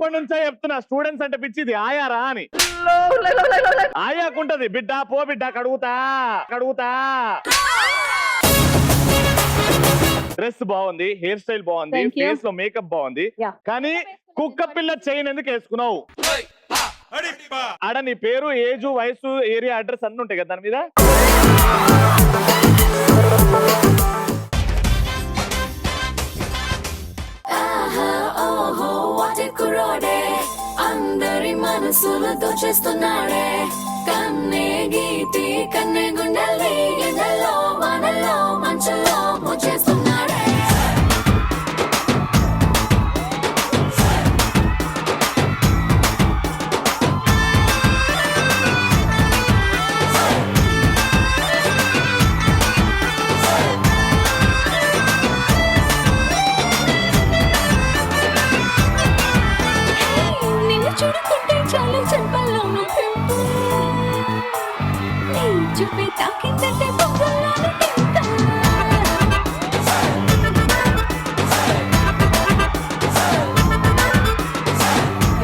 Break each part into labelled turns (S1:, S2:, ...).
S1: ఎప్పటి నుంచో చెప్తున్నా స్టూడెంట్స్ అంటే పిచ్చిది ఆయారా అని. ఆయాకుంటది బిడ్డ పో బిడ్డ కడుగుతా కడుగుతా. డ్రెస్ బాగుంది, హెయిర్ స్టైల్ బాగుంది, ఫేస్ లో మేకప్ బాగుంది, కానీ కుక్క పిల్ల చైన్ ఎందుకు వేసుకున్నావు? ఆడ నీ పేరు, ఏజు, వయసు, ఏరియా, అడ్రస్ అన్ని ఉంటాయి కదా దాని మీద.
S2: అందరి మనసులు దోచేస్తున్నాడే, కన్నే గీతి కన్నే గుండెల్ని ఎండల్లో వానల్లో మంచుల్లో ముచ్చేస్తున్నాడే. చూడుకుంటే చాలా చెంపల్లో నీ చూపి తాకిందంటే బొమ్మలాను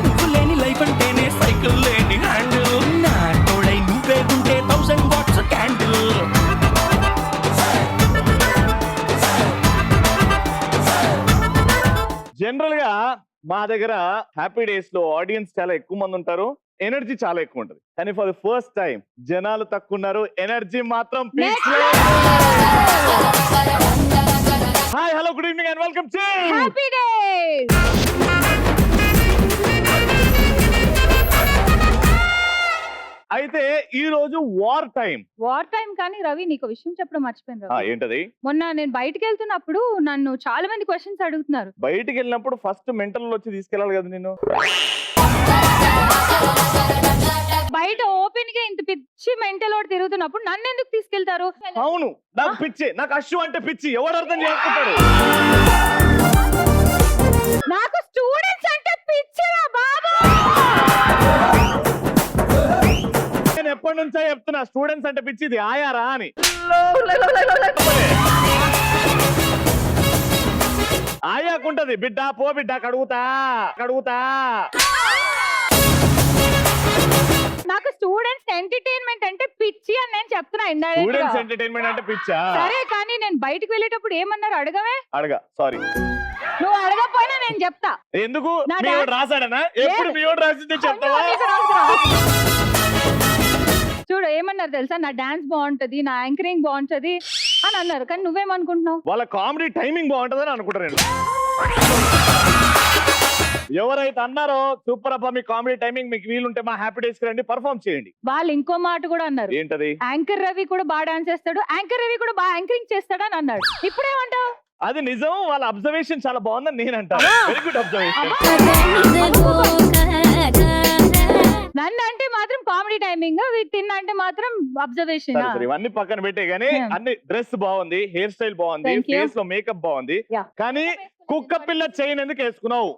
S3: నువ్వు లేని లైఫ్ అంటేనే సైకిల్ లేని హ్యాండిల్, నా తోడై నువ్వే ఉంటే 1000 వాట్స్ క్యాండిల్.
S1: జనరల్ గా మా దగ్గర హ్యాపీ డేస్ లో ఆడియన్స్ చాలా ఎక్కువ మంది ఉంటారు, ఎనర్జీ చాలా ఎక్కువ ఉంటది. కానీ ఫర్ ది ఫస్ట్ టైం జనాలు తక్కువ ఉన్నారు, ఎనర్జీ మాత్రం పీక్స్ లో. Hi hello good evening and welcome to
S4: happy days.
S1: అయితే ఈ రోజు వార్ టైం
S4: కానీ రవి నీకు విషయం చెప్పడం మర్చిపోయాను రవి.
S1: ఏంటది?
S4: మొన్న నేను బయటకు వెళ్తున్నప్పుడు నన్ను చాలా మంది క్వశ్చన్స్ అడుగుతున్నారు.
S1: బయటికి వెళ్ళినప్పుడు ఫస్ట్ మెంటల్ వచ్చి తీసుకెళ్ళాలి కదా నేను.
S4: బయట ఓపెన్ గా ఇంత పిచ్చి మెంటల్ వాడు తిరుగుతున్నప్పుడు నన్ను ఎందుకు తీసుకెళ్తారు?
S1: అవును, నాకు పిచ్చి, నాకు అశ్వ అంటే పిచ్చి. ఎవడు అర్థం చేసుకుంటాడు?
S4: నాకు స్టూడెంట్స్ అంటే పిచ్చిరా బాబు.
S1: నేను ఎప్పటి నుంచో చెప్తున్నా స్టూడెంట్స్ అంటే పిచ్చిది ఆయారా అని. ఆయాకుంటది బిడ్డ పో బిడ్డ కడుగుతా కడుగుతా.
S4: నాకు స్టూడెంట్స్ ఎంటర్టైన్మెంట్ అంటే పిచ్చి అని నేను చెప్తున్నా.
S1: స్టూడెంట్స్ ఎంటర్టైన్మెంట్ అంటే పిచ్చా?
S4: సరే కానీ నేను బయటకు వెళ్ళేటప్పుడు ఏమన్నారు అడగవే?
S1: అడగా, సారీ.
S4: నువ్వు అడగపోయినా నేను చెప్తా.
S1: ఎందుకు? రాసాడనా? ఎప్పుడు మీ రాసింది చెప్తావా?
S4: చూడు ఏమన్నారు తెలుసా, నా డాన్స్ బాగుంటది, నా యాంకరింగ్ బాగుంటది అని అన్నారు. కానీ నువ్వేమనుకుంటున్నావు?
S1: వాళ్ళ కామెడీ టైమింగ్ బాగుంటదని అనుకుంటారు. ఎవరైతే అన్నారో సూపర్ అబ్బా మీ కామెడీ టైమింగ్, మీకు వీలుంటే మా హ్యాపీ డేస్ కి రండి పర్ఫార్మ్ చేయండి.
S4: వాళ్ళు ఇంకో మాట కూడా అన్నారు.
S1: ఏంటది?
S4: యాంకర్ రవి కూడా బాగా డాన్స్ చేస్తాడు, యాంకర్ రవి కూడా బాగా యాంకరింగ్ చేస్తాడు అని అన్నాడు. ఇప్పుడేమంటావు?
S1: అది నిజం, వాళ్ళ అబ్జర్వేషన్ చాలా బాగుందని నేను అంటాను. Very good observation. నన్ను అంటే మాత్రం కామెడీ టైమింగ్, తిన్న అంటే మాత్రం అబ్జర్వేషన్. ఇవన్నీ పక్కన పెట్టే గానీ అన్ని డ్రెస్ బాగుంది, హెయిర్ స్టైల్ బాగుంది, ఫేస్ లో మేకప్ బాగుంది, కానీ కుక్క పిల్ల చైన్ ఎందుకు వేసుకున్నావు?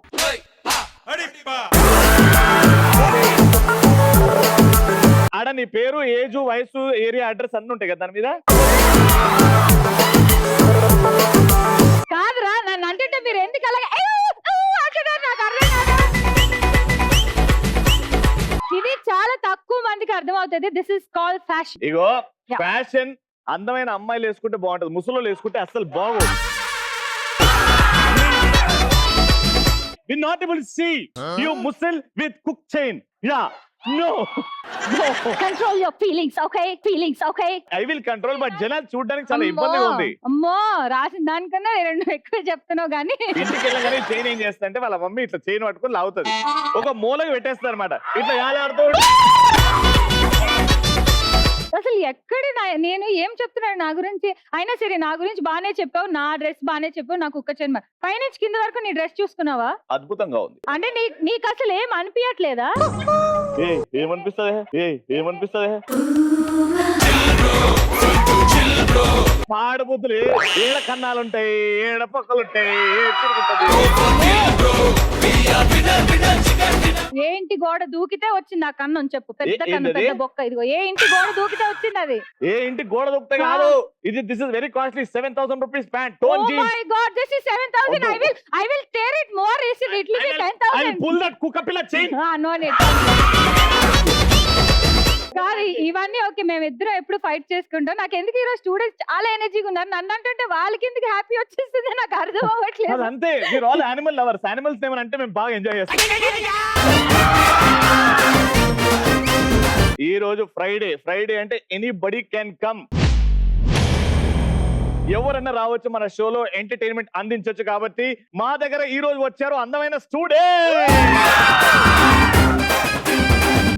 S1: ఆడ నీ పేరు, ఏజు, వయసు, ఏరియా, అడ్రస్ అన్ని ఉంటాయి కదా దాని మీద.
S4: కాదురా నన్ను అంటే మీరు ఎందుకు అలాగే నాకు అర్థం కాదు. ఇది చాలా తక్కువ మందికి అర్థం అవుతుంది. This is called fashion.
S1: Ego fashion అందమైన అమ్మాయిలు వేసుకుంటే బాగుంటది, ముసలోళ్ళు వేసుకుంటే అసలు బాగోదు. We not able to see you muscle with cook chain. Yeah, no.
S4: Control your feelings, okay? Feelings, okay?
S1: I will control, but జనాలు చూడడానికి చాలా ఇబ్బందిగా ఉంది.
S4: అమ్మో రాసిన దానికన్నా రెండు ఎక్కువ చెప్తున్నావు కానీ.
S1: ఇంటికి వెళ్ళగానే చైన్ ఏం చేస్తా అంటే వాళ్ళ మమ్మీ ఇట్లా చైన్ పట్టుకొని లాగుతుంది, ఒక మూలకి పెట్టేస్తారు అనమాట, ఇట్లా యాలాడుతూ.
S4: అసలు ఎక్కడ నేను ఏం చెప్తున్నాడు నా గురించి? అయినా సరే నా గురించి బానే చెప్పావు, నా డ్రెస్ బానే చెప్పావు, నాకు కుక్క చైన్. పైనుంచి కింద వరకు నీ డ్రెస్ చూసుకున్నావా?
S1: అద్భుతంగా ఉంది.
S4: అంటే నీకు అసలు ఏం అనిపించట్లేదా?
S1: ఏమనిపిస్తుంది? పాడబుద్ధులు ఏడ కన్నాలుంటాయి, ఏడ పక్కలుంటాయి,
S4: ఏ ఇంటి గోడ దూకితే వచ్చింది ఆ కన్నం చెప్పు, పెద్ద కన్ను,
S1: ఏంటది?
S4: పెద్ద బొక్క. ఇదిగో ఏ ఇంటి గోడ దూకితే వచ్చింది అది.
S1: ఏ ఇంటి గోడ దొక్కుతాయి కాదు, this is very costly 7,000 rupees pant
S4: Oh
S1: tone jeans.
S4: my God, this is 7,000. I will tear it more. It will be 10,000.
S1: Pull that కుక్కపిల్ల చైన్.
S4: No need. కాదు ఇవన్నీ ఓకే, మేమిద్దరం ఎప్పుడు ఫైట్ చేసుకుంటాం. నాకు ఎందుకు ఈరోజు స్టూడెంట్స్ చాలా ఎనర్జీగా ఉన్నారు, నన్ను అంటుంటే వాళ్ళకి ఎందుకు హ్యాపీ వచ్చేస్తుంది నాకు అర్థం అవ్వట్లేదు.
S1: అంతే, మీరు ఆల్ యానిమల్ లవర్స్. యానిమల్స్ ఏమని అంటే మేము బాగా ఎంజాయ్ చేస్తాం. ఈ రోజు ఫ్రైడే అంటే ఎనీబడి కెన్ కమ్, ఎవరన్నా రావచ్చు, మన షోలో ఎంటర్టైన్మెంట్ అందించవచ్చు. కాబట్టి మా దగ్గర ఈ రోజు వచ్చారు అందమైన స్టూడెంట్.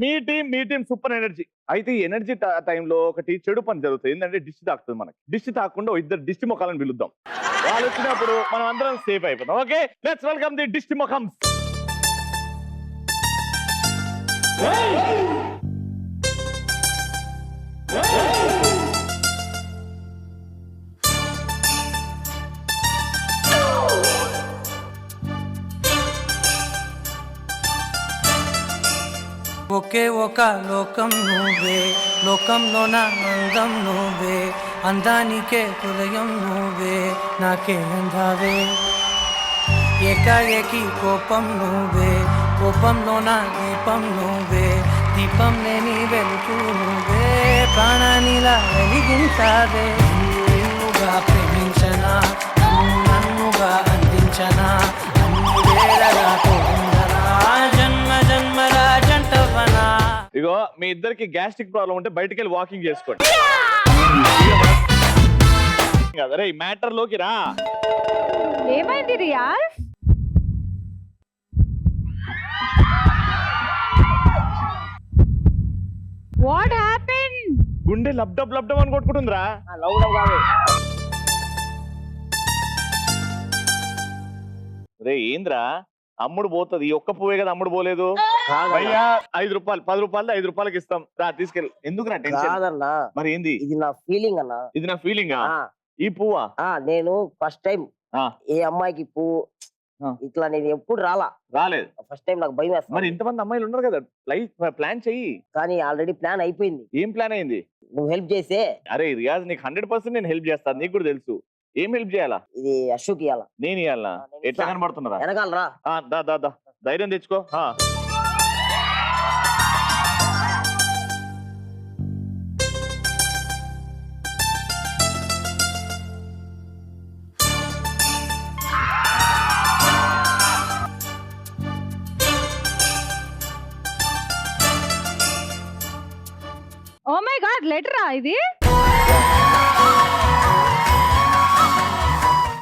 S1: మీ టీం సూపర్ ఎనర్జీ. అయితే ఈ ఎనర్జీ టైంలో ఒకటి చెడు పని జరుగుతుంది, ఏంటంటే డిష్ తాకుతుంది. మనకి డిష్ తాకుండా ఇద్దరు డిష్ మొఖాలను పిలుద్దాం. వాళ్ళు వచ్చినప్పుడు మనం అందరం సేఫ్ అయిపోతాం. Okay, let's welcome the dish మొఖమ్స్.
S3: ఒకే ఒక లోకం నువ్వే, లోకంలో నా అందం నువ్వే, అందానికే హృదయం నువ్వే, నాకే అందావే. ఏకాఏకి కోపం నువ్వే, కోపంలో నా దీపం నువ్వే, దీపం లేని వెలుగు నువ్వే, ప్రాణానిలా వెలిగించావే. నిన్నుగా ప్రేమించనా, నన్నుగా అందించనా, అన్ని వేళలా తోందనా, జన్మ జన్మల జంటవనా.
S1: ఇగో మీ ఇద్దరికి గ్యాస్ట్రిక్ ప్రాబ్లం ఉంటే బయటికి వెళ్ళి వాకింగ్ చేసుకోండి. అరే ఈ మ్యాటర్ లోకి రా.
S4: ఏమైంది రియాజ్? What happen?
S1: గుండె లబ్డబ్ అని కొట్టుకుంటుందిరా. రే ఏంద్రా, అమ్ముడు పోతుంది. ఈ ఒక్క పువ్వే కదా అమ్ముడు పోలేదు. భయ్యా 5 రూపాయలు, 10 రూపాయలు 5 రూపాయలకి ఇస్తాం, రా తీసుకెళ్ళి. ఎందుకు రా టెన్షన్?
S5: కాదన్నా,
S1: మరి ఏంది
S5: ఇది నా ఫీలింగ్ అన్నా.
S1: ఇది నా ఫీలింగ్.
S5: ఆ,
S1: ఈ పువ్వా?
S5: నేను ఫస్ట్ టైం
S1: ఆ.
S5: ఏ అమ్మాయికి పువ్వు
S1: ఆ.
S5: ఇట్లా నేను ఎప్పుడు
S1: రాలేదు.
S5: ఫస్ట్ టైం నాకు భయం
S1: మరి
S5: వేస్తుంది.
S1: ఇంతమంది అమ్మాయిలు ఉన్నారు కదా, ప్లాన్ చెయ్యి.
S5: కానీ ఆల్రెడీ ప్లాన్ అయిపోయింది.
S1: ఏం ప్లాన్ అయింది?
S5: నువ్వు హెల్ప్ చేసే
S1: అరే రియాజ్, నీకు 100% నేను హెల్ప్ చేస్తాను, నీకు కూడా తెలుసు. ఏం హెల్ప్ చేయాలా?
S5: ఇది అశోక్ ఇయ్యాల.
S1: నేను ఇవ్వాలా?
S5: నేను
S1: ఎట్లా
S5: ఇస్తా.
S1: కనబడుతున్నారా?
S5: వెనకాలరా.
S1: దా ధైర్యం తెచ్చుకో.
S4: ఓ మై గాడ్, లెటరా ఇది?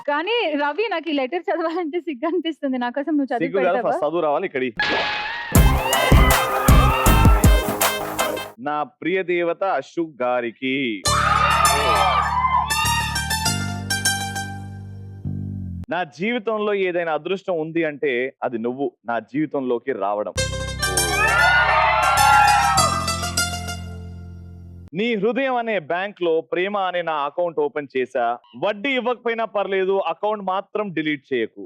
S4: కానీ రవి, నాకు ఈ లెటర్ చదవాలంటే సిగ్గు అనిపిస్తుంది. నా కోసం నువ్వు చదివి
S1: సిగ్గు కదా,
S4: పెడతావా?
S1: ఫస్ట్ చదువు రావాలి. ఇక్కడి నా ప్రియ దేవత అశోక్ గారికి నా జీవితంలో ఏదైనా అదృష్టం ఉంది అంటే అది నువ్వు నా జీవితంలోకి రావడం. నీ హృదయం అనే బ్యాంక్ లో ప్రేమ అనే నా అకౌంట్ ఓపెన్ చేశా. వడ్డీ ఇవ్వకపోయినా పర్లేదు, అకౌంట్ మాత్రం డిలీట్ చేయకు.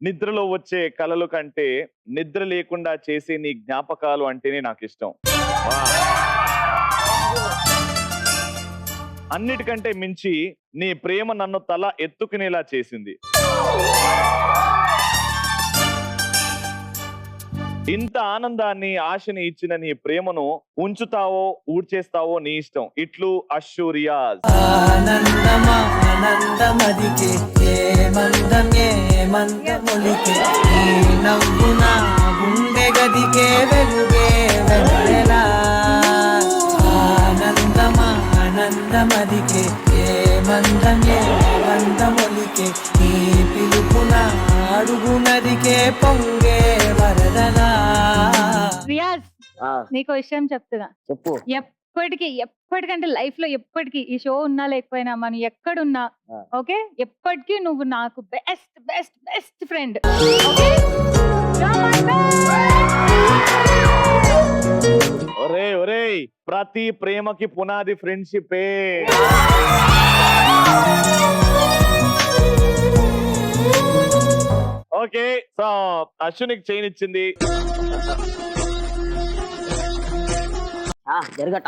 S1: నిద్రలో వచ్చే కలలు కంటే నిద్ర లేకుండా చేసే నీ జ్ఞాపకాలు అంటేనే నాకు ఇష్టం. అన్నిటికంటే మించి నీ ప్రేమ నన్ను తల ఎత్తుకునేలా చేసింది. ఇంత ఆనందాన్ని, ఆశని ఇచ్చిన నీ ప్రేమను ఉంచుతావో ఊడ్చేస్తావో నీ ఇష్టం. ఇట్లు అశు రియాజ్.
S3: ఆనందమా ఆనందమదికే, ఏమందం ఏమందములికే, ఈ నవ్వున గుండె గదికే వెలుగే వెన్నెలా. ఆనందమా ఆనందమదికే, ఏమందం ఏమందములికే, ఈ పిలుపున అడుగు నదికే పొంగే వరదలా.
S4: రియాజ్,
S5: ఆ,
S4: నీకు విషయం చెప్తున్నా.
S5: చెప్పు.
S4: ఎప్పటికంటే లైఫ్ లో ఎప్పటికీ ఈ షో ఉన్నా లేకపోయినా మనం ఎక్కడున్నా,
S5: ఆ.
S4: ఓకే, ఎప్పటికీ నువ్వు నాకు బెస్ట్ బెస్ట్ బెస్ట్ ఫ్రెండ్.
S1: ఒరే ప్రతి ప్రేమకి పునాది ఫ్రెండ్షిపే. ఓకే సో అశ్వినికి చైన్ ఇచ్చింది.
S5: జరగట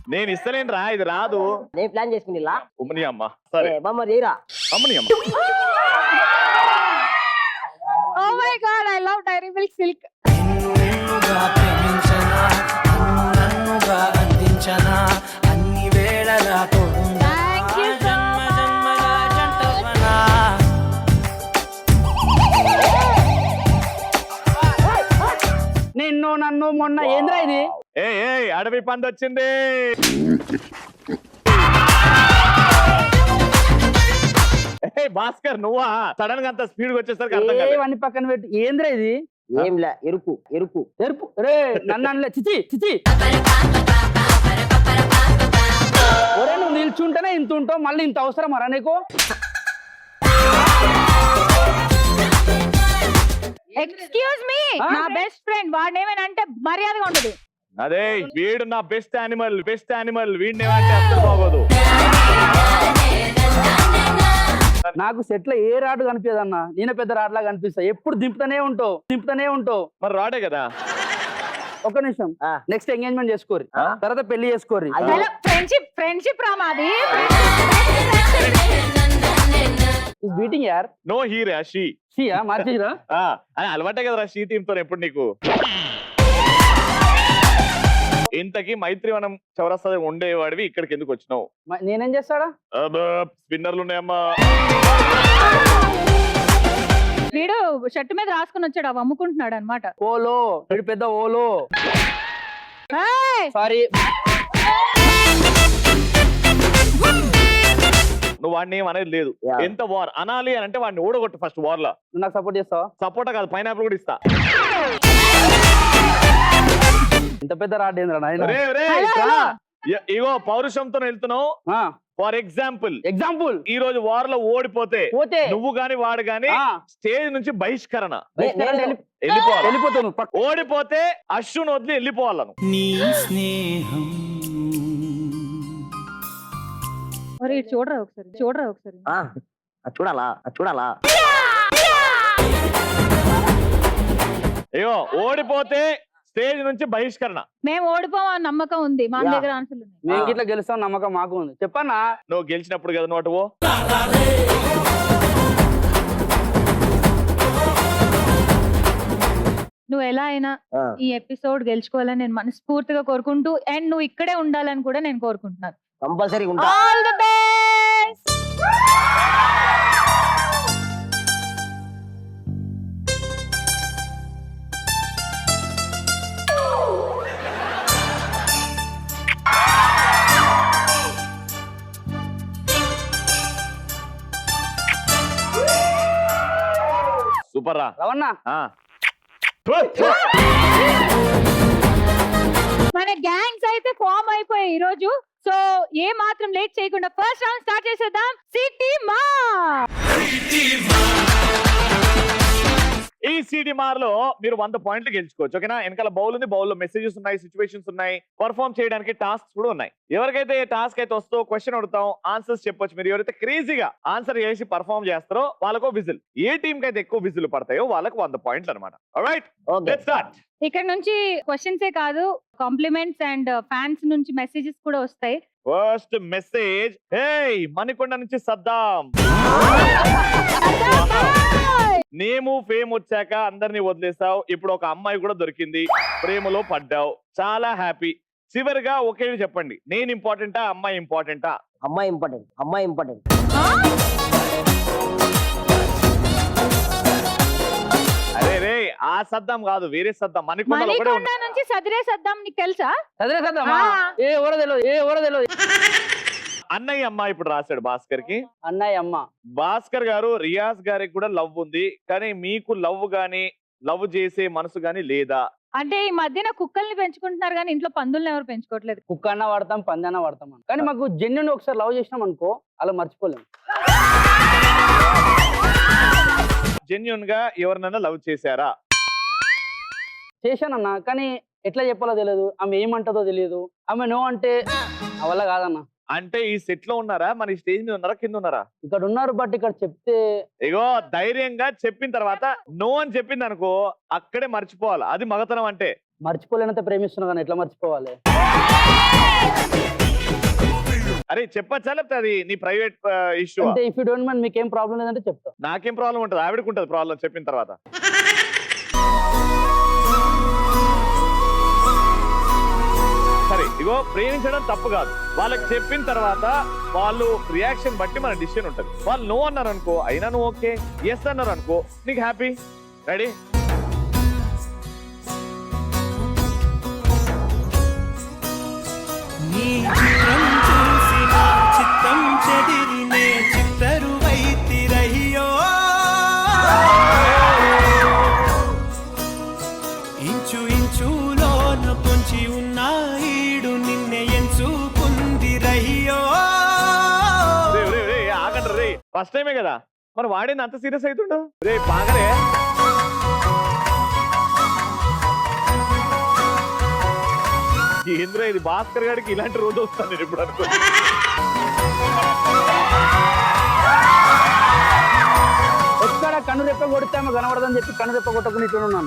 S1: నేను ఇస్తలేను రా, ఇది రాదు.
S5: నేను ప్లాన్ చేసుకుని ఇలా
S1: ఉమ్మని అమ్మ సరే
S5: బొమ్మ తీరా
S1: అమ్మని అమ్మ.
S4: Oh my God I love Dairy Milk Silk.
S3: నిన్నుగా ప్రేమించనా, నన్నుగా అందించనా, అన్ని వేళలా తోడుండా,
S4: Thank you so
S3: జన్మజన్మల జంటవనా. నిన్ను నన్ను మొన్న ఏంద్రా ఇది?
S1: ఏ అడవి పంది వచ్చింది. భాస్కర్ నువ్వా? సడన్ గా అంత స్పీడ్ గా వచ్చేసరికి అర్థం కాలేదు.
S3: ఏవన్నీ పక్కన పెట్టి ఏంద్రా ఇది?
S5: ఏంలే ఎరుపు ఎరుపు
S3: ఎరుపు రే నన్ను అనలే, చిచి చిచి. ఒరే నువ్వు నిల్చుంటేనే ఇంత ఉంటావు, మళ్ళీ ఇంత అవసరం అరా నీకు?
S4: ఎక్స్క్యూజ్ మీ,
S3: ఆ?
S4: నా బెస్ట్ ఫ్రెండ్ వాడు ఏమైనా మర్యాదగా ఉండదు.
S1: అదే వీడు నా బెస్ట్ యానిమల్, వీడిని ఏమంటే అసలు బాగోదు.
S3: నాకు సెట్ లో ఏ రాడు కనిపించదన్నా, నేను పెద్ద రాడ్లా కనిపిస్తా, ఎప్పుడు దింపుతూనే ఉంటావు.
S1: మరి రాడే కదా.
S3: ఒక నిమిషం,
S5: ఆ.
S3: నెక్స్ట్ ఎంగేజ్మెంట్ చేసుకోరి,
S1: ఆ?
S3: తర్వాత పెళ్లి చేసుకోరి.
S5: అయ్యో.
S4: ఫ్రెండ్షిప్ రామాది.
S3: బీటింగ్ యార్
S1: నో హీరా షీ.
S3: షియా మార్చేసిరా?
S1: అని అలవాటే కదరా షీ టీమ్ తో ఎప్పుడు నీకు. ఇంతకీ మైత్రివనం చౌరస్తా ఉండేవాడివి ఇక్కడికి ఎందుకు వచ్చినావు?
S3: నేనేం చేస్తాడా?
S1: స్పిన్నర్లు ఉన్నాయమ్మా.
S4: వీడు షర్ట్ మీద రాసుకుని వచ్చాడు, అవి అమ్ముకుంటున్నాడు అనమాట.
S3: ఓలో వీడు పెద్ద ఓలో. సారీ,
S1: నువ్వు వాడిని ఏం అనేది లేదు.
S5: Yeah.
S1: ఎంత వార్ అనాలి అని అంటే వాడిని ఓడగొట్టు ఫస్ట్ వార్ లో.
S3: నువ్వు నాకు సపోర్ట్ చేస్తావా?
S1: సపోర్ట్ కాదు, పైనాపిల్ కూడా ఇస్తా.
S3: ఇంత పెద్ద రాడ్ ఏంద్రా నాయన?
S1: రే, రే,
S4: హలో,
S1: ఇట్రా.
S4: హలో.
S1: ఇగో పౌరుషంతో వెళ్తున్నావు. ఫర్ ఎగ్జాంపుల్
S3: ఎగ్జాంపుల్
S1: ఈ రోజు వార్ లో ఓడిపోతే
S3: పోతే
S1: నువ్వు గాని వాడు గాని
S3: ఆ,
S1: స్టేజ్ నుంచి బహిష్కరణ
S5: నేను-
S1: వెళ్ళిపోవాలి.
S3: వెళ్ళిపోతాను.
S1: ఓడిపోతే అశ్వుని వదిలి వెళ్ళిపోవాలను.
S3: నీ స్నేహం
S4: మరి ఇటు చూడరా ఒకసారి.
S5: అది చూడాలా
S1: అయ్యో ఓడిపోతే స్టేజ్ నుంచి బహిష్కరణ.
S4: మేము ఓడిపోమని నమ్మకం ఉంది, మా
S5: యా.
S4: దగ్గర ఆన్సర్లు ఉన్నాయి.
S3: మేము ఇట్లా గెలుస్తాం నమ్మకం మాకు ఉంది. చెప్పన్నా?
S1: నువ్వు గెలిచినప్పుడు కదా నోటువో.
S4: నువ్వు ఎలా అయినా ఈ ఎపిసోడ్ గెలుచుకోవాలని నేను మనస్ఫూర్తిగా కోరుకుంటూ, అండ్ నువ్వు ఇక్కడే ఉండాలని కూడా నేను కోరుకుంటున్నాను.
S5: కంపల్సరీ ఉంటా.
S4: All the best.
S1: సూపర్ రా.
S3: రవన్నా
S1: ఆ.
S4: మన గ్యాంగ్స్ అయితే ఫామ్ అయిపోయాయి ఈ రోజు. సో ఏ మాత్రం లేట్ చేయకుండా ఫస్ట్ రౌండ్ స్టార్ట్ చేసేద్దాం. సిటీ మా
S1: ఈ సిడిమార్ లో మీరు 100 పాయింట్లు గెలుచుకోవచ్చు. ఓకేనా? వెనకాల బౌల్ ఉంది, బౌల్ లో మెసేజెస్ ఉన్నాయి, సిచ్యువేషన్స్ ఉన్నాయి, పర్ఫార్మ్ చేయడానికి టాస్క్స్ కూడా ఉన్నాయి. ఎవరికైతే టాస్క్ అయితే వస్తో క్వశ్చన్ అడుగుతాం, ఆన్సర్స్ చెప్పొచ్చు. మీరు ఎవరైతే క్రేజీగా ఆన్సర్ చేసి పర్ఫార్మ్ చేస్తారో వాళ్ళకో విజిల్, ఏ టీం కి అయితే ఎక్కువ విజిల్ పడతాయో వాళ్ళకి 100 పాయింట్లు అనమాట. Alright, let's start.
S4: ఇక్కడ నుంచి క్వశ్చన్సే కాదు, కాంప్లిమెంట్స్ అండ్ ఫ్యాన్స్ నుంచి మెసేజెస్ కూడా వస్తాయి.
S1: ఫస్ట్ మెసేజ్, హే మణికొండ నుంచి సద్దాం. నేము ఫేమ్ వచ్చాక అందరినీ వదిలేసావు, ఇప్పుడు ఒక అమ్మాయి కూడా దొరికింది, ప్రేమలో పడ్డావు, చాలా హ్యాపీ. చివరిగా ఒకే చెప్పండి, నేను ఇంపార్టెంటా అమ్మాయి ఇంపార్టెంటా?
S5: అమ్మాయి ఇంపార్టెంట్.
S1: అరే రే, ఆ సద్దాం కాదు, వేరే సద్దాం. మణికొండ ఒకడే
S4: మణికొండ
S1: ఉన్నాడు.
S4: నుంచి సదిరే సద్దాం, నీకు తెలుసా?
S3: చదివేసేద్దామా?
S4: ఆ.
S3: ఏ ఎవరో తెలియదు.
S1: అన్నయ్య అమ్మ ఇప్పుడు రాశాడు భాస్కర్ కి.
S3: అన్నయ్య అమ్మ.
S1: భాస్కర్ గారు, రియాజ్ గారికి కూడా లవ్ ఉంది, కానీ మీకు లవ్ గాని లవ్ చేసే మనసు గాని లేదా?
S4: అంటే ఈ మధ్యన కుక్కల్ని పెంచుకుంటున్నారు కానీ ఇంట్లో పందుల్ని ఎవరు పెంచుకోవట్లేదు.
S3: కుక్క అన్న వాడతాం, పంది అన్న వాడతాం. కానీ మాకు జెన్యున్ ఒకసారి లవ్ చేసినాం అనుకో, అలా మర్చిపోలేము.
S1: జెన్యున్ గా ఎవరినైనా లవ్ చేశారా?
S3: చేశానన్నా, కానీ ఎట్లా చెప్పాలో తెలియదు, ఆమె ఏమంటదో తెలియదు. ఆమె నో అంటే నా వల్ల కాదన్నా.
S1: అంటే ఈ సెట్ లో ఉన్నారా, మన ఈ స్టేజ్ మీద ఉన్నారా, కింద ఉన్నారా?
S5: ఇక్కడ ఉన్నారు, బట్ ఇక్కడ చెప్తే
S1: ఇగో ధైర్యంగా చెప్పిన తర్వాత నో అని చెప్పింది అనుకో, అక్కడే మర్చిపోవాలి. అది మగతనం అంటే.
S5: మర్చిపోలేనంత ప్రేమిస్తున్నా కానీ ఎట్లా మర్చిపోవాలి?
S1: అరే చెప్పచ్చా, లేకపోతే అది నీ ప్రైవేట్ ఇష్యూ?
S5: అంటే ఇఫ్ యూ డోంట్ మైండ్ మీకేం ప్రాబ్లం లేదంటే చెప్తా.
S1: నాకేం ప్రాబ్లం ఉంటుంది, ఆవిడకి ఉంటుంది ప్రాబ్లం చెప్పిన తర్వాత. సరే ఇగో ప్రేమించడం తప్పు కాదు, వాళ్ళకి చెప్పిన తర్వాత వాళ్ళు రియాక్షన్ బట్టి మన డిసిషన్ ఉంటుంది. వాళ్ళు నో అన్నారు అనుకో, అయినా నువ్వు ఓకే, ఎస్ అన్నారు అనుకో నీకు హ్యాపీ. రెడీ?
S3: నీ చిత్రం చూసి నా చిత్తం చెదిరినే చిత్తరువైతిరయ్యో ఇంచు ఇంచులోన పొంచి ఉన్న ఈడు నిన్నే ఎంచుకుందిరయ్యో.
S1: ఆగండి రే, ఫస్ట్ టైమే కదా మరి వాడింది అంత సీరియస్ అవుతుండు. రే బాగరే, ఏంద్ర ఇది భాస్కర్ గారికి ఇలాంటి రోజు వస్తాను నేను ఇప్పుడు అనుకో.
S5: ఎక్కడ కన్ను రెప్ప కొడితేమో కనబడదని చెప్పి కన్ను రెప్ప కొట్టకుండా ఇట్లా ఉన్నా.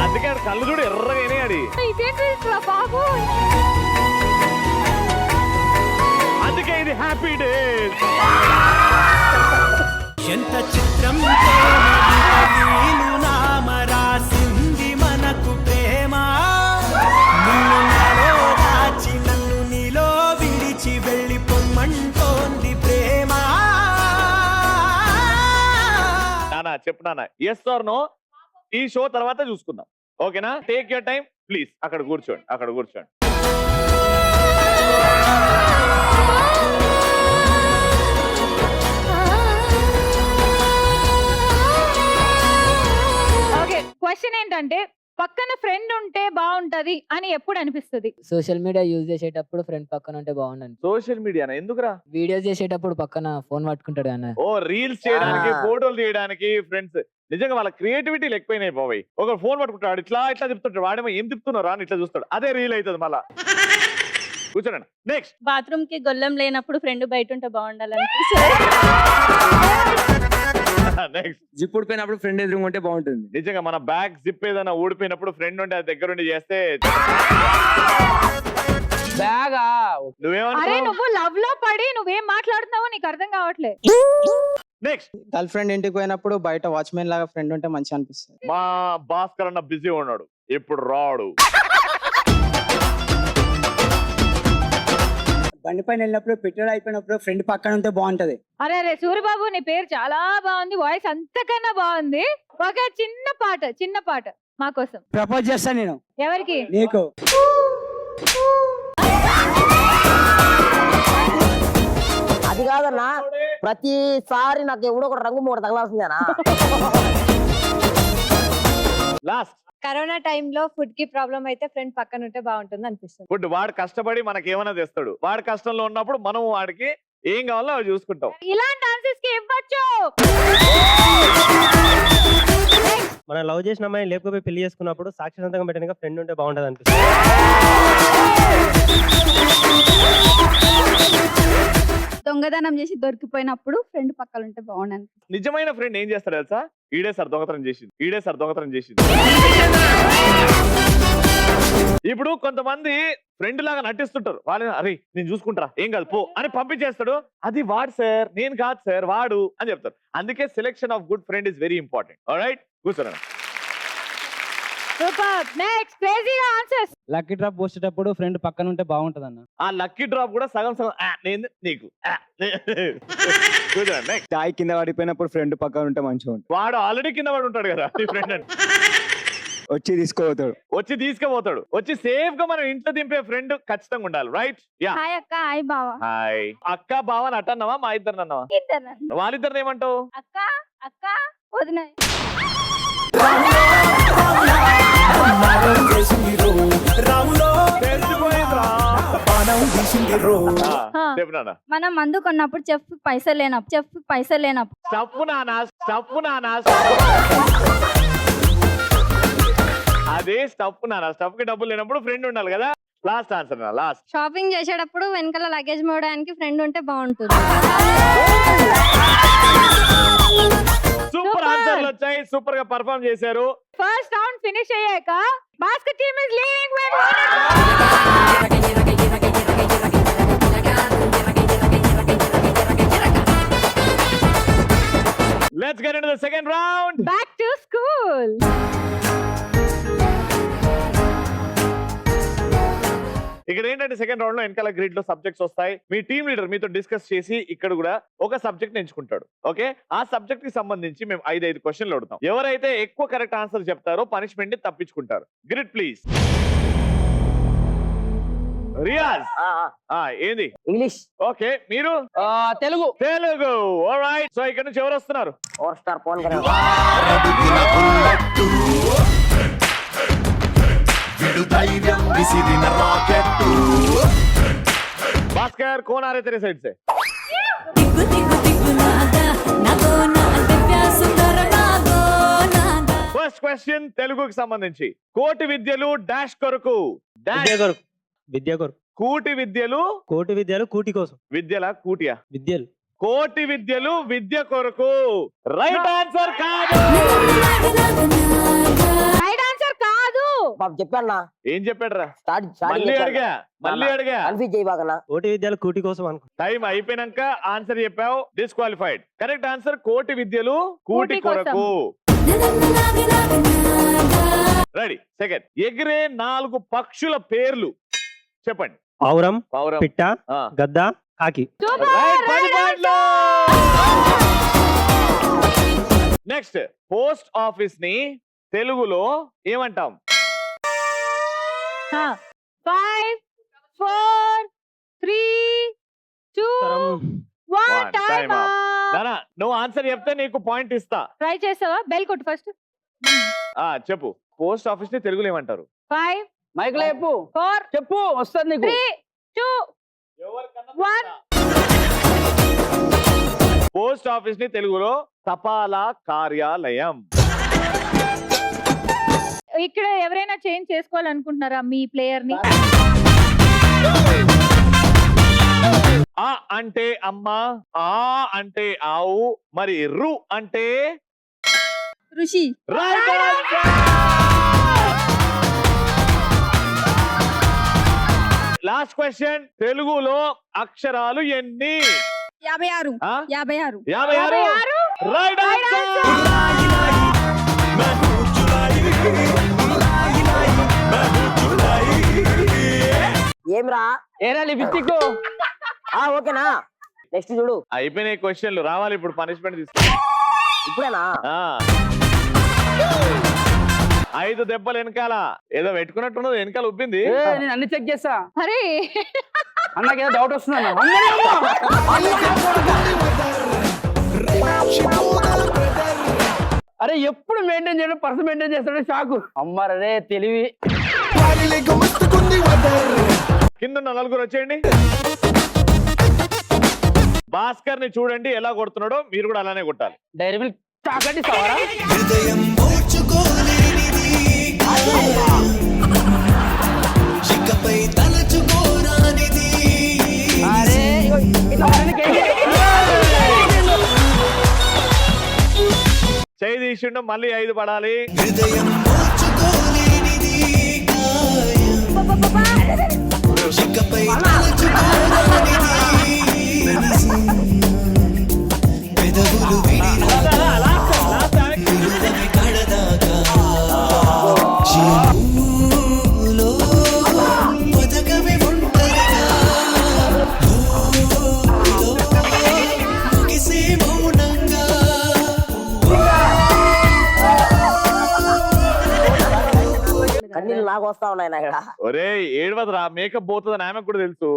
S1: అందుకే ఆడు కళ్ళు చూడు ఎర్రగా అయినాయి.
S4: ఇదేంటి ఇట్లా బాబు?
S1: అందుకే ఇది హ్యాపీ డేస్.
S3: ఎంత చిత్రం నామరాసింది మనకు ప్రేమ, నిన్ను నాలో దాచి నన్ను నీలో విడిచి వెళ్ళి పొమ్మంటోంది ప్రేమ.
S1: నానా చెప్పు నాన్న, ఎస్ ఆర్ నో ఈ షో తర్వాత చూసుకుందాం, ఓకేనా? Take your time please. అక్కడ కూర్చోండి, అక్కడ కూర్చోండి.
S4: ఓకే, క్వశ్చన్ ఏంటంటే పక్కన ఫ్రెండ్ ఉంటే బాగుంటది అని ఎప్పుడు అనిపిస్తుంది?
S6: సోషల్ మీడియా యూజ్ చేసేటప్పుడు ఫ్రెండ్ పక్కన ఉంటే బాగుండదు.
S1: సోషల్ మీడియానా? ఎందుకురా?
S6: వీడియోస్ చేసేటప్పుడు పక్కన ఫోన్ పట్టుకుంటాడు అన్న.
S1: ఓ రీల్స్ చేయడానికి, ఫోటోలు తీయడానికి ఫ్రెండ్స్. నిజంగా వాళ్ళ క్రియేటివిటీ లెక్కిపోయినాయి బాబాయ్. ఒక ఫోన్ పట్టుకుంటాడు, ఇట్లా ఇట్లా తిప్పుతుంటాడు, వాడేమో ఏం తిప్పుతున్నారా అని ఇట్లా చూస్తాడు, అదే రీల్ అవుతుంది మళ్ళా. కూర్చోండి. నెక్స్ట్,
S7: బాత్రూమ్ కి గొల్లం లేనప్పుడు ఫ్రెండ్ బయట ఉంటే బాగుండాలని.
S1: నెక్స్ట్,
S8: జిప్ ఊడిపోయినప్పుడు ఫ్రెండ్ ఎదురుకుంటే బాగుంటుంది.
S1: నిజంగా మన బ్యాగ్ జిప్ ఏదైనా ఊడిపోయినప్పుడు ఫ్రెండ్ ఉంటే అది దగ్గరుండి చేస్తే
S5: బ్యాగా
S4: అరే
S1: నువ్వేమనుకో.
S4: నువ్వు లవ్ లో పడి నువ్వేం మాట్లాడుతున్నావో నీకు అర్థం కావట్లే.
S1: నెక్స్ట్,
S9: గర్ల్ ఫ్రెండ్ ఇంటికి పోయినప్పుడు బయట వాచ్మెన్ లాగా ఫ్రెండ్ ఉంటే మంచిగా అనిపిస్తుంది.
S1: మా భాస్కర్ అన్న బిజీ ఉన్నాడు, ఇప్పుడు రాడు.
S9: బండి పైన వెళ్ళినప్పుడు పెట్రోల్ అయిపోయినప్పుడు ఫ్రెండ్ పక్కన ఉంటే బాగుంటది.
S4: అరే అరే సూరిబాబు, నీ పేరు చాలా బాగుంది, వాయిస్ అంతకన్నా బాగుంది. ఒక చిన్న పాట మా కోసం.
S9: ప్రపోజ్ చేస్తా నేను.
S4: ఎవరికి?
S9: నీకు.
S5: అది కాదన్నా, ప్రతిసారి నాకు ఎవడో ఒక రంగు మూడు తగలాల్సిందేనా?
S1: లాస్ట్,
S7: కరోనా టైంలో ఫుడ్ కి ప్రాబ్లం అయితే ఫ్రెండ్ పక్కన ఉంటే బాగుంటుంది అనిపిస్తుంది.
S1: ఫుడ్ వాడు కష్టపడి మనకి ఏమైనా తెస్తాడు. వాడు కష్టంలో ఉన్నప్పుడు మనం వాడికి ఏం కావాలో అవి చూసుకుంటాం.
S4: ఇలాంటి ఆన్సర్స్ కి ఇవ్వచ్చు.
S10: మనం లవ్ చేసిన అమ్మాయిని లేకపోయి పెళ్లి చేసుకున్నప్పుడు సాక్షి సంతకం పెట్టడానికి ఫ్రెండ్ ఉంటే బాగుంటది అనిపిస్తుంది.
S7: దొంగతనం చేసి దొరికిపోయినప్పుడు ఫ్రెండ్ పక్కన ఉంటే బాగుండదు.
S1: నిజమైన ఫ్రెండ్ ఏం చేస్తాడు తెలుసా? ఈడే సార్ దొంగతనం చేసింది. ఇప్పుడు కొంతమంది ఫ్రెండ్ లాగా నటిస్తుంటారు. వాళ్ళు అరే నేను చూసుకుంటా ఏం కాదు పో అని పంపించేస్తాడు. అది వాడు సార్, నేను కాదు సార్, వాడు అని చెప్తారు. అందుకే selection of good friend is very important. Alright, కూర్చోండి.
S4: సూపర్. నెక్స్ట్, క్రేజీగా ఆన్సర్స్.
S9: లక్కీ డ్రాప్ పోసేటప్పుడు ఫ్రెండ్ పక్కన ఉంటే బాగుంటది అన్న.
S1: ఆ లక్కీ డ్రాప్ కూడా సగం నేను నీకు. కూర్చోండి. నెక్స్ట్,
S8: చాయ్ కింద పడిపోయినప్పుడు ఫ్రెండ్ పక్కన ఉంటే మంచిగా ఉంటుంది.
S1: వాడు ఆల్రెడీ కింద పడి ఉంటాడు కదా నీ ఫ్రెండ్ అని
S8: వచ్చి తీసుకుపోతాడు. వచ్చి సేఫ్ గా మనం ఇంట్లో దింపే ఫ్రెండ్ ఖచ్చితంగా ఉండాలి. రైట్? యా.
S7: హాయ్ అక్క, హాయ్ బావా.
S1: హాయ్ అక్క, బావ అని అట్టన్నావా? మా ఇద్దరు అన్నావా?
S7: ఇద్దరు.
S1: వాళ్ళిద్దరిని ఏమంటావు?
S7: అక్క అక్క వదిన.
S1: చెప్పు.
S7: మనం మందు కొన్నప్పుడు చెఫ్ పైసలు లేనప్పుడు
S1: స్టఫ్ నానా అదే స్టఫ్ నానా. స్టఫ్ కి డబ్బులు లేనప్పుడు ఫ్రెండ్ ఉండాలి కదా. Last answer last.
S7: షాపింగ్ చేసేటప్పుడు వెనకాల లగేజ్ మోయడానికి ఫ్రెండ్ ఉంటే బాగుంటుంది.
S1: సూపర్ ఆన్సర్లు వచ్చాయి, సూపర్ గా పర్ఫార్మ్ చేశారు.
S4: ఫస్ట్ రౌండ్ ఫినిష్ అయ్యాక Bhaskar team is leading with
S1: Let's get into the second round.
S4: Back to school.
S1: ఇక్కడ ఏంటంటే సెకండ్ రౌండ్ లో వెనకాల గ్రిడ్ లో సబ్జెక్ట్స్ వస్తాయి. మీ టీమ్ లీడర్ మీతో డిస్కస్ చేసి ఇక్కడ కూడా ఒక సబ్జెక్ట్ ఎంచుకుంటాడు. ఓకే, ఆ సబ్జెక్ట్ కి సంబంధించి మేము 5 క్వశ్చన్లు అడుగుతాం. ఎవరైతే ఎక్కువ కరెక్ట్ ఆన్సర్ చెప్తారో పనిష్మెంట్ ని తప్పించుకుంటారు. Grid please. రియాజ్ ఏంది?
S5: ఇంగ్లీష్.
S1: ఓకే, మీరు
S9: తెలుగు.
S1: తెలుగు. ఆల్రైట్, సో ఇక్కడ నుంచి ఎవరు వస్తున్నారు?
S5: Power star Pawan Kalyan.
S1: భాస్కర్ कौन आ रहे तेरे साइड से?
S2: దిగ్గు దిగ్గు దిగ్గులాగా నాతో నా దివ్య సుందర నాగో నాగా.
S1: ఫస్ట్ క్వశ్చన్ తెలుగుకి సంబంధించి. కోటి విద్యలు డాష్ కొరకు.
S10: విద్య కొరకు. విద్య కొరకు.
S1: కూటి విద్యలు.
S10: కోటి విద్యలు కూటి కోసం.
S1: విద్యల కూటియా?
S10: విద్యలు.
S1: కోటి విద్యలు విద్య కొరకు. రైట్ ఆన్సర్ కాదు.
S4: రైట్ ఆన్సర్ కాదు.
S5: పాపం చెప్పానా?
S1: ఏం చెప్పాడురా?
S5: స్టార్ట్
S1: మళ్ళీ అడిగా.
S5: కన్ఫ్యూజ్ చేయబాకనా.
S10: కోటి విద్యలు కూటి కోసం అనుకో.
S1: టైం అయిపోయినాక ఆన్సర్ చెప్పావు, డిస్క్వాలిఫైడ్. కరెక్ట్ ఆన్సర్ కోటి విద్యలు కూటి
S4: కూటి కోసం.
S1: కొరకు. రెడీ. సెకండ్. ఎగిరే 4 పక్షుల పేర్లు చెప్పండి.
S10: పావురం,
S1: పావురం.
S10: పిట్ట, గద్ద, కాకి.
S1: రైట్, 10 పాయింట్లు. నెక్స్ట్. పోస్ట్ ఆఫీస్ ని తెలుగులో ఏమంటాం?
S4: 5 4 3 2 1 టైం.
S1: నానా, నువ్వు ఆన్సర్ చెప్తే నీకు పాయింట్ ఇస్తా.
S4: ట్రై చేసావా? బెల్ కొట్టు ఫస్ట్.
S1: చెప్పు. పోస్ట్ ఆఫీస్ ని తెలుగులో ఏమంటారు?
S4: 5
S9: మైక్ లో చెప్పు.
S4: 4
S9: చెప్పు, వస్తుంది నీకు.
S4: 3 2 1.
S1: పోస్ట్ ఆఫీస్ ని తెలుగులో తపాలా కార్యాలయం.
S4: ఇక్కడ ఎవరైనా చేంజ్ చేసుకోవాలనుకుంటున్నారా మీ ప్లేయర్ ని?
S1: ఆ అంటే అమ్మ, ఆ అంటే ఆవు, మరి రు అంటే
S7: ఋషి.
S1: Right answer. Last question. తెలుగులో అక్షరాలు ఎన్ని?
S7: 56.
S1: ఆ?
S7: 56.
S1: 56. Right answer.
S5: ఏమ్రా?
S9: ఏరా లిప్స్టిక్.
S5: ఓకేనా? నెక్స్ట్ చూడు.
S1: అయిపోయినాయి క్వశ్చన్లు. రావాలి ఇప్పుడు పనిష్మెంట్ తీసుకో.
S5: ఇప్పుడేనా?
S1: 5 దెబ్బలు వెనకాల ఏదో పెట్టుకున్నట్టున్నది, వెనకాల ఉబ్బింది.
S9: నేను అన్ని చెక్ చేస్తా.
S4: అరే
S9: అన్నకి ఏదో డౌట్ వస్తుంది అన్న. అరే ఎప్పుడు మెయింటైన్ చేయడం, పర్సన్ మెయింటైన్ చేస్తాడే షాకు. అమ్మారే తెలివి.
S1: కింద 4 వచ్చేయండి. భాస్కర్ ని చూడండి ఎలా కొడుతున్నాడో, మీరు కూడా అలానే కొట్టాలి.
S9: డైరీ మిల్క్ చాక్లెట్ ఇస్తావరా? అరే ఇట్లా
S1: చేయి తీసిండు, మళ్ళీ 5 పడాలి.
S5: కన్నీళ్ళు నాకు వస్తా ఉన్నాయి నా ఇక్కడ.
S1: ఒరే ఏడవదరా, మేకప్ పోతుందని ఆమెకు కూడా తెలుసు.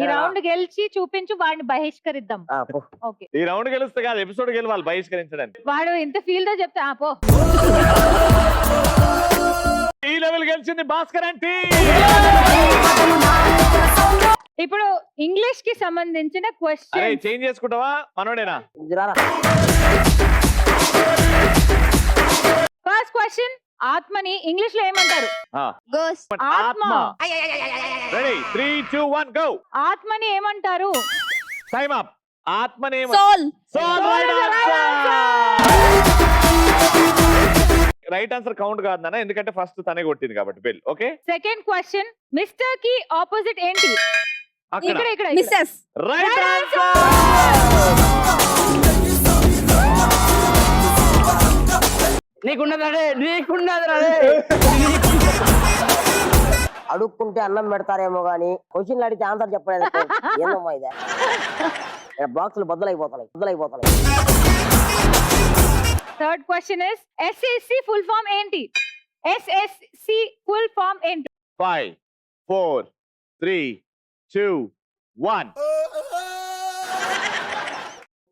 S4: ఈ రౌండ్ గెలిచి చూపించు, వాడిని బహిష్కరిద్దాం. ఓకే,
S1: ఈ రౌండ్ గెలిస్తే కాదు, ఎపిసోడ్ గెలవాలి బహిష్కరించడానికి.
S4: వాడు ఎంత ఫీల్ తో చెప్తే పో.
S1: ఈ లెవెల్ గెలిచింది భాస్కర్ అంటే.
S4: ఇప్పుడు ఇంగ్లీష్ కి సంబంధించిన
S1: అరే
S4: క్వశ్చన్.
S1: చేంజ్ చేసుకుంటావా మనోడేనా?
S4: ఫస్ట్ ఫస్ట్ క్వశ్చన్, ఆత్మని ఇంగ్లీష్ లో ఏమంటారు?
S7: గోస్ట్.
S1: ఆత్మ. Ready 3 2 1 go.
S4: ఆత్మని ఏమంటారు?
S1: Time up. ఆత్మని
S7: సోల్.
S1: రైట్ ఆన్సర్ కౌంట్ కాదు నాన్న, ఎందుకంటే ఫస్ట్ తనే కొట్టింది కాబట్టి bell. Okay,
S4: second question, mister కి ఆపోజిట్ ఏంటి?
S1: అక్కడ
S4: ఇక్కడ ఇక్కడ
S7: మిస్సెస్.
S1: Right answer.
S5: అడుక్కుంటే అన్నం పెడతారేమో గానీ క్వశ్చన్లు అడిగితే ఆన్సర్ చెప్పలేదు. ఏందమ్మా ఇదే, బాక్సులు బద్దలైపోతున్నాయి.
S4: Third question is SSC full form ఏంటి? SSC ఫుల్ ఫామ్ ఏంటి?
S1: 5 4 3 2 1.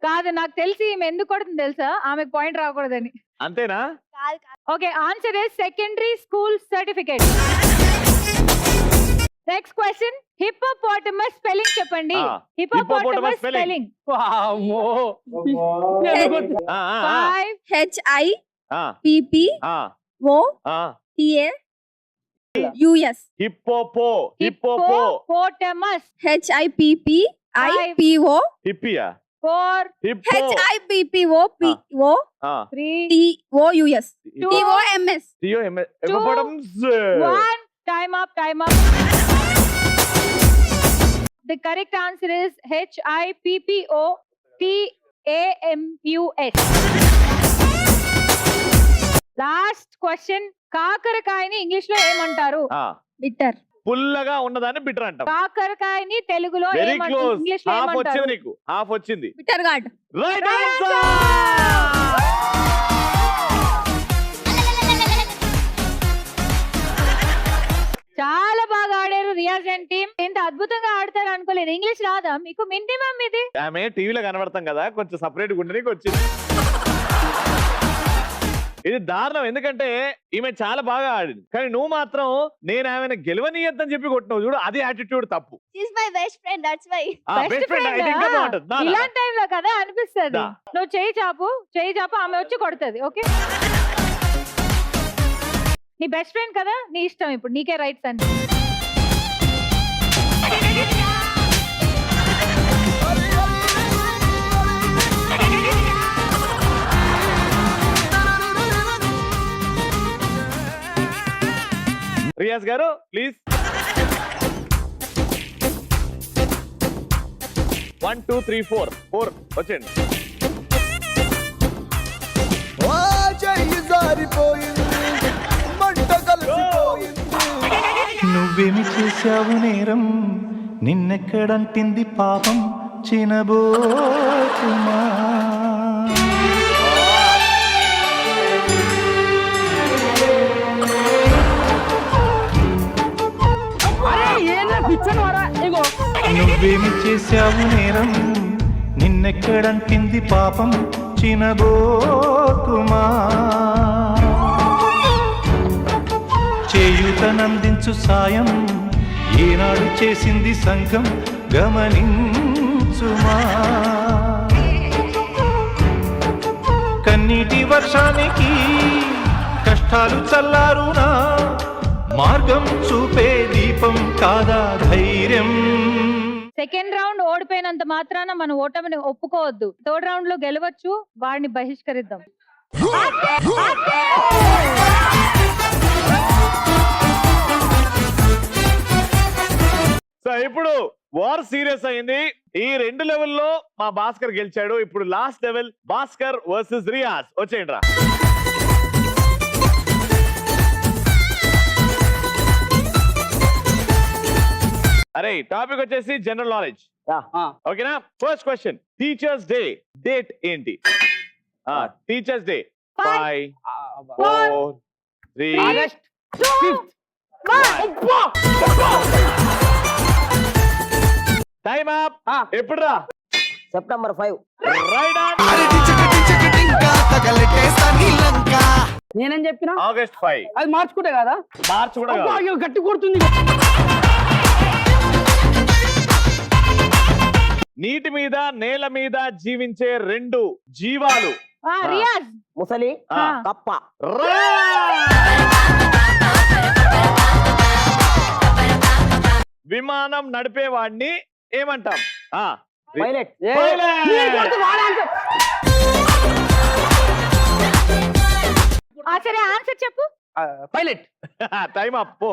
S4: కాదు, నాకు తెలిసి ఈమె ఎందుకు కొడుతుంది తెలుసా? ఆమెకు పాయింట్ రాకూడదని.
S1: అంతేనా?
S4: Okay, answer is secondary school certificate. Next question, hippopotamus spelling చెప్పండి. Hippopotamus spelling.
S1: ఆ,
S4: 5
S7: HIPPOTAUS.
S4: హిప్పోపోటమస్.
S7: HIPPIPO.
S1: హిప్పియా
S4: 4
S1: hippo.
S7: HIPPOPOTOUS. TOMS.
S1: Hippopotamus.
S4: 1. Time up. The correct answer is HIPPOTAMUS. Last question, కాకరకాయని ఇంగ్లీష్ లో ఏమంటారు?
S7: బిట్టర్.
S1: పుల్లగా ఉన్నదాన్ని బిటర్ అంటాం.
S4: కాకరకాయని తెలుగులో
S1: వెరీ
S4: ఏమంటారు?
S1: క్లోజ్.
S4: ఇంగ్లీష్ లో
S1: హాఫ్
S4: ఏమంటారు?
S1: వచ్చింది నీకు, హాఫ్ వచ్చింది.
S7: Bitter gourd.
S1: Right answer.
S4: చాలా బాగా ఆడారు రియాజ్ అండ్ టీమ్. ఇంత అద్భుతంగా ఆడతారు అనుకోలేదు. ఇంగ్లీష్ రాదా మీకు? మినిమం ఇది.
S1: ఆమె టీవీలో కనబడతాం కదా, కొంచెం సపరేట్ గుండెనికి వచ్చింది. ఇది దారుణం, ఎందుకంటే ఈమె చాలా బాగా ఆడింది, కానీ నువ్వు మాత్రం నేను ఆమెను గెలవనీయద్దని చెప్పి కొట్టినావు చూడు, అది యాటిట్యూడ్ తప్పు.
S7: She's my best friend, that's why.
S1: Best friend అయితే ఇంకా బాగుంటుంది. దా, దా.
S4: ఇలాంటి టైంలో కదా అనిపిస్తుంది.
S1: దా.
S4: నువ్వు చేయి చాపు, ఆమె వచ్చి కొడుతుంది. ఓకే, నీ బెస్ట్ ఫ్రెండ్ కదా, నీ ఇష్టం. ఇప్పుడు నీకే రైట్స్ అండి.
S1: రియాజ్ గారు ప్లీజ్. 1 2 3 4 వచ్చేయండి.
S3: నువ్వేమి చేశావు నేరం, నిన్నెక్కడంటింది పాపం చినబోతుమా. నువ్వేమి చేశావు నేరం, నిన్నెక్కడంటింది పాపం చినబోతుమా. చేయూతనందించు సాయం ఏనాడు చేసింది సంఘం గమనించుమా. కన్నీటి వర్షానికి కష్టాలు చల్లారునా, మార్గం చూపే దీపం కాదా ధైర్యం.
S4: సెకండ్ రౌండ్ ఓడిపోయినంత మాత్రాన మనం ఓటమిని ఒప్పుకోవద్దు. థర్డ్ రౌండ్ లో గెలవచ్చు, వాడిని బహిష్కరిద్దాం.
S1: సో ఇప్పుడు వార్ సీరియస్ అయింది. ఈ 2 లెవెల్లో మా భాస్కర్ గెలిచాడు. ఇప్పుడు last level Bhaskar versus Riyaz. వచ్చేయండి రా. అరే టాపిక్ వచ్చేసి జనరల్ నాలెడ్జ్. ఓకేనా? First question, teachers day date ఏంటి? Teachers day 5 4 3 time up. ఎప్పుడు రా?
S5: సెప్టెంబర్ 5.
S1: రైట్
S9: నేనేం చెప్పినా
S1: ఆగస్ట్ 5.
S9: అది మార్చుకుంటే కదా,
S1: మార్చ్ కూడా కాదు.
S9: గట్టి కొడుతుంది.
S1: నీటి మీద నేల మీద జీవించే 2 జీవాలు
S4: రియాజ్.
S5: ముసలి
S1: ఆ.
S5: కప్ప
S1: విమానం నడిపేవాడిని ఏమంటాం?
S5: పైలట్
S4: సరే ఆన్సర్ చెప్పు.
S9: పైలట్.
S1: Time up.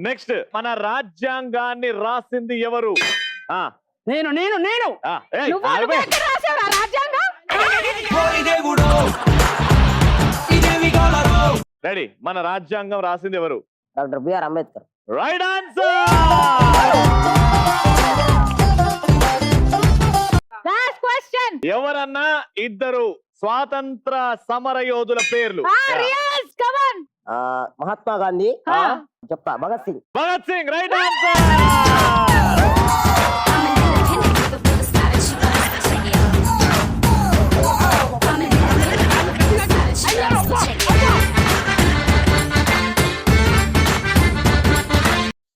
S1: నెక్స్ట్, మన రాజ్యాంగాన్ని రాసింది ఎవరు?
S9: నేను
S4: నువ్వు నువ్వు ఎక్కడ రాసావురా రాజ్యాంగం?
S1: రెడీ, మన రాజ్యాంగం రాసింది ఎవరు?
S5: Doctor BR Ambedkar.
S1: Right answer.
S4: Last question.
S1: ఎవరన్నా ఇద్దరు స్వాతంత్ర సమర యోధుల పేర్లు?
S4: Riyaz come on.
S5: మహాత్మా గాంధీ, చెప్తా భగత్ సింగ్.
S1: Bhagat Singh right answer.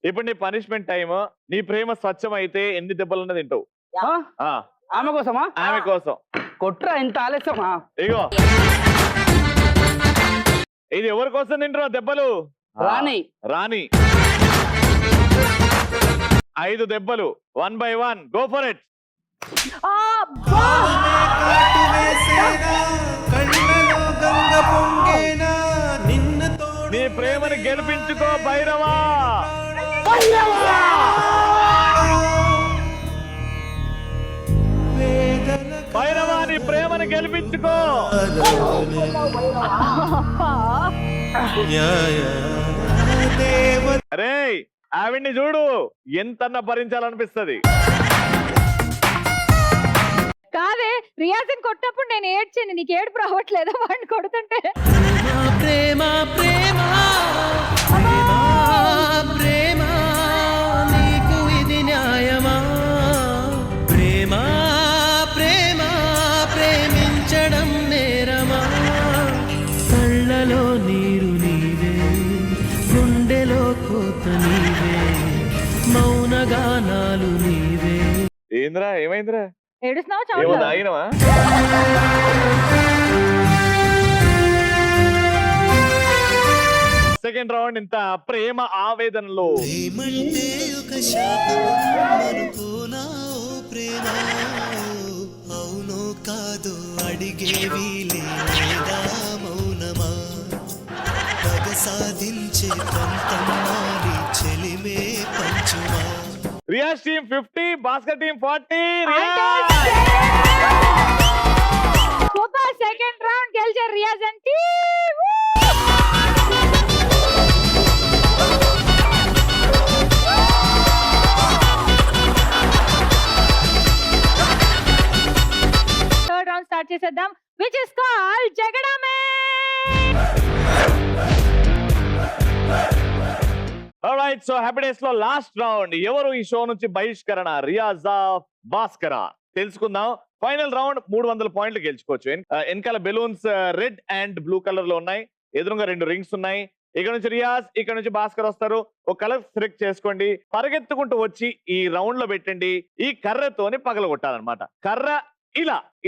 S1: ఇప్పుడు నీ పనిష్మెంట్ టైం. నీ ప్రేమ స్వచ్ఛమైతే ఎన్ని దెబ్బలన్నా తింటావు?
S9: ఆమె కోసమా?
S1: ఆమె కోసం.
S9: కొట్రా ఇంత ఆలస్యమా?
S1: ఇగో ఇది ఎవరి కోసం తింటారు దెబ్బలు?
S9: రాణి.
S1: రాణి. 5 దెబ్బలు 1 by 1. Go for it. నీ ప్రేమను గెలిపించుకో భైరవా. భైరవా, నీ ప్రేమను గెలిపించుకో. అరే ఆవిడ్ని చూడు, ఎంతన్నా భరించాలనిపిస్తది.
S4: కాదే, రియాజ్ కొట్టినప్పుడు నేను ఏడ్చాను, నీకు ఏడుపు రావట్లేదా వాడిని కొడుతుంటే?
S3: ప్రేమ ప్రేమ ప్రేమ ప్రేమ నీకు ఇది న్యాయమా? ప్రేమ ప్రేమ ప్రేమించడం నేరమా? కళ్ళలో నీరు నీవే, గుండెలో కోత నీవే, మౌనగానాలు నీవే.
S1: ఏంద్రా, ఏమైందిరా?
S4: ఏడుస్తున్నావా?
S1: ఏమో
S4: చవట్లా?
S1: తాగినవా? సెకండ్ రౌండ్ ఇంత ప్రేమ ఆవేదనలో.
S3: ప్రేమంటే ఒక శాపం అనుకోనా ఓ ప్రేమ, అవునో కాదో అడిగేవి లేదా మౌనమా? పగ సాధించే పంతమ్మాని చెలిమే పంచుమా?
S1: Riyaz team 50, Bhaskar team 40.
S4: Super, second round గెలిచారు రియాజ్ అంటే. థర్డ్ రౌండ్ స్టార్ట్ చేసేద్దాం, విచ్ ఇస్ కాల్డ్ జగడమే.
S1: ఆల్రైట్, సో హ్యాపీ డేస్ లో లాస్ట్ రౌండ్. ఎవరు ఈ షో నుంచి బహిష్కరణ? రియాజా, భాస్కర? తెలుసుకుందాం. ఫైనల్ రౌండ్ 300 పాయింట్లు గెలుచుకోవచ్చు. వెనకాల balloons red and blue colour లో ఉన్నాయి. ఎదురుగా 2 రింగ్స్ ఉన్నాయి. ఇక్కడ నుంచి రియాజ్, ఇక్కడ నుంచి భాస్కర్ వస్తారు. ఒక కలర్ సెలెక్ట్ చేసుకోండి, పరిగెత్తుకుంటూ వచ్చి ఈ రౌండ్ లో పెట్టండి. ఈ కర్రతోని పగలగొట్టాలన్నమాట. కర్ర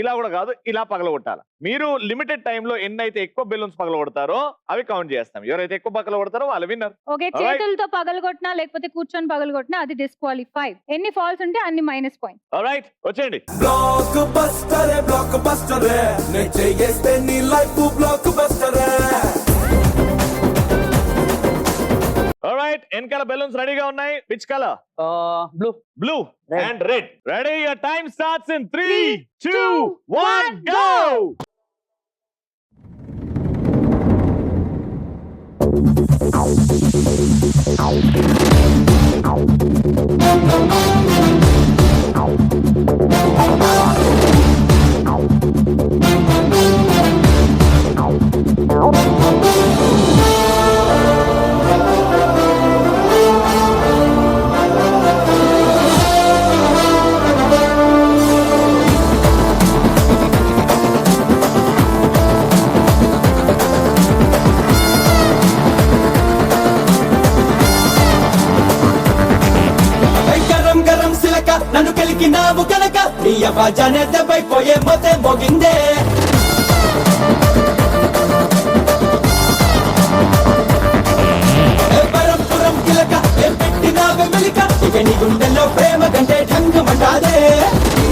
S1: ఇలా కూడా కాదు, ఇలా పగలగొట్టాలి. మీరు లిమిటెడ్ టైంలో ఎన్నైతే ఎక్కువ బెలూన్స్ పగలగొడతారో అవి కౌంట్ చేస్తాం. ఎవరైతే ఎక్కువ పగలగొడతారో వాళ్ళు విన్నర్.
S4: ఓకే, చేతులతో పగలగొట్టినా లేకపోతే కూర్చొని పగలగొట్టినా అది డిస్క్వాలిఫై. ఎన్ని ఫాల్స్ ఉంటే అన్ని మైనస్ పాయింట్.
S1: ఆల్రైట్, వచ్చేయండి.
S3: బ్లాక్ బస్టర్ నే చేస్తే నీ లైఫ్ బ్లాక్ బస్టర్.
S1: ఆల్రైట్, వెనకాల బెలూన్స్ రెడీగా ఉన్నాయి. Which colour?
S9: Blue.
S1: Blue and red. Ready? Your time starts in 3, 2, 1 go.
S3: బాజానే దెబ్బైపోయే మొతే మోగిందే పరంపురం కిలక ఏం పెట్టినా వెమెలిక ఇక నీ గుండెల్లో ప్రేమ కంటే ఢంగమంటాదే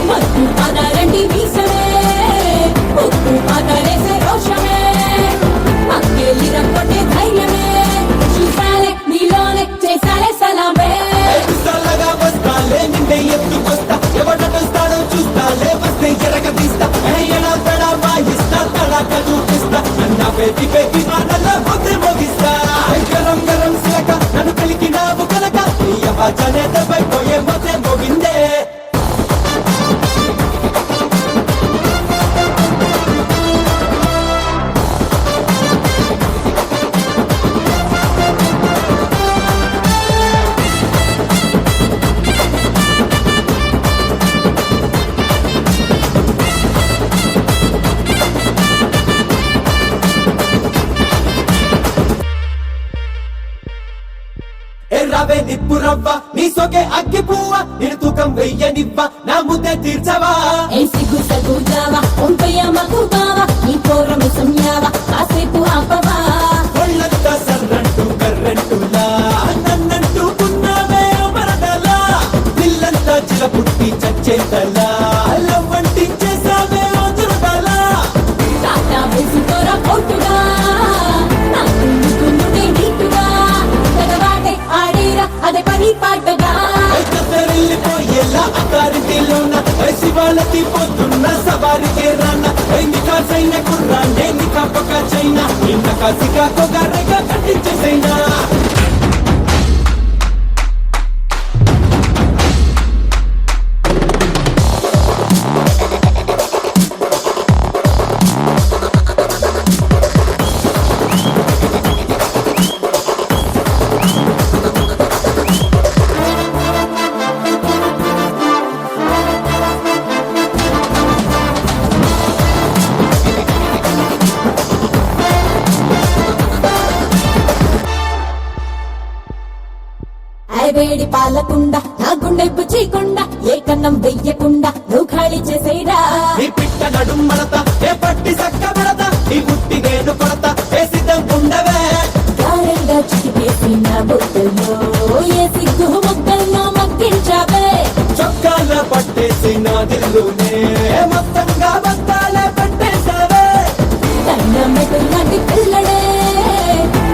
S2: మత్తు పదాలంటి మీసమే ఉప్పు పదాలేసే రోషమే మక్కేలి రక్కొట్టే ధైర్యమే చూసాలే నీలోనే చేసాలే సలామే
S3: చల్లగా వస్తాలే నిండే ఎత్తుకొస్తా ఎవడొస్తాడో చూస్తాలే వస్తే ఎరగ తీస్తా ఎలా తడా వాయిస్తా తడాక చూపిస్తా నన్న పేటి పేటి మాటల్లో మొత్తం మోగిస్తా గరం గరం సిలక నన్ను కలికినావు కనుక నీ అవాజనే దెబ్బైపోయే మొత్తం మోగిందే రావే నిప్పు రవ్వ నీ సొగే అగ్గి పువ్వ నేను తూకం వెయ్యనివ్వ నా ముద్దే తీర్చవా
S2: ఏ సిగ్గు సగ్గు జావా ఒంపయ్య మగు బావా నీ పోరము సంయావా కాసేపు ఆపవా
S3: ఒళ్ళంతా సర్రంటూ కర్రంటులా నన్నంటూకున్నావే మరదలా పిల్లంతా చిలపుట్టి చచ్చేతలా లవ్వంటించేసావే వదురుదలా
S2: టాటా వేసుకోర పోటుగా నాకు గుండునే నీటుగా తగవాటే ఆడేరా అదే పని పాటగా
S3: వెళ్ళిపోయేలా అకారింటిలోన శివాలతి పొద్దున్న సవారికే రాన్న నికాసైన కుర్రాన్నే నికాపక చైనా ఇంత కాసిగా కొగారెగా కట్టించేసైనా
S2: వేడి పాలకుండా నా గుండె పుచ్చికుండా ఏ కన్నం వెయ్యకుండా నువ్వు ఖాళీ చేసేరా
S3: నీ పిట్ట నడుం మడత ఏ పట్టి సక్క మడత నీ పుట్టి నేను కొడత ఏ సిద్ధం ఉండవే
S2: గారెంగా చిటికేసి నా బుద్ధల్లో ఏ సిగ్గు ముద్దల్లో మగ్గించావే
S3: చొక్కాల పట్టేసి నా దిల్లునే మొత్తంగా బస్తాలే పట్టేసావే
S2: లాంటి పిల్లడే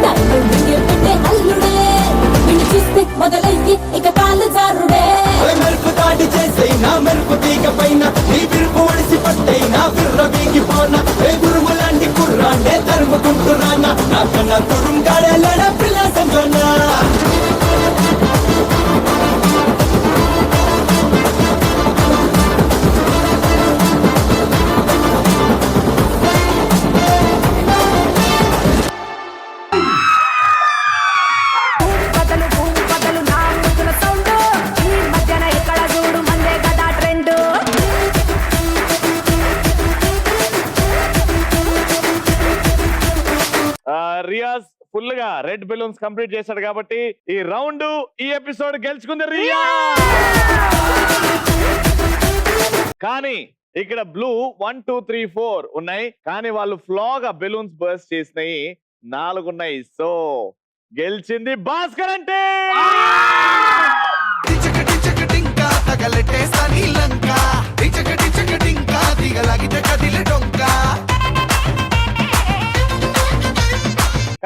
S2: నన్ను పెట్టే అల్లుడే విని చూస్తే మొదలయ్యి ఇక కాలు జారుడే
S3: మెరుపు దాడి చేసే నా మెరుపు తీగ పైన నీ విరుపు ఒడిసి పట్టే నా విర్ర వీగిపోన ఏ గురుము లాంటి కుర్రాండే తరుముకుంటురానా నా కన్నా తురుంగాడే లడ పిల్ల సంజోనా
S1: రియాజ్ ఫుల్ గా రెడ్ బెలూన్స్ కంప్లీట్ చేశాడు కాబట్టి ఈ రౌండ్ ఈ ఎపిసోడ్ గెలుచుకుంది రియా. కానీ ఇక్కడ బ్లూ 1 2 3 4 ఉన్నాయి కానీ వాళ్ళు ఫ్లాగా బెలూన్స్ బర్స్ట్ చేసినాయి 4 ఉన్నాయి. సో గెలిచింది భాస్కర్ అంటే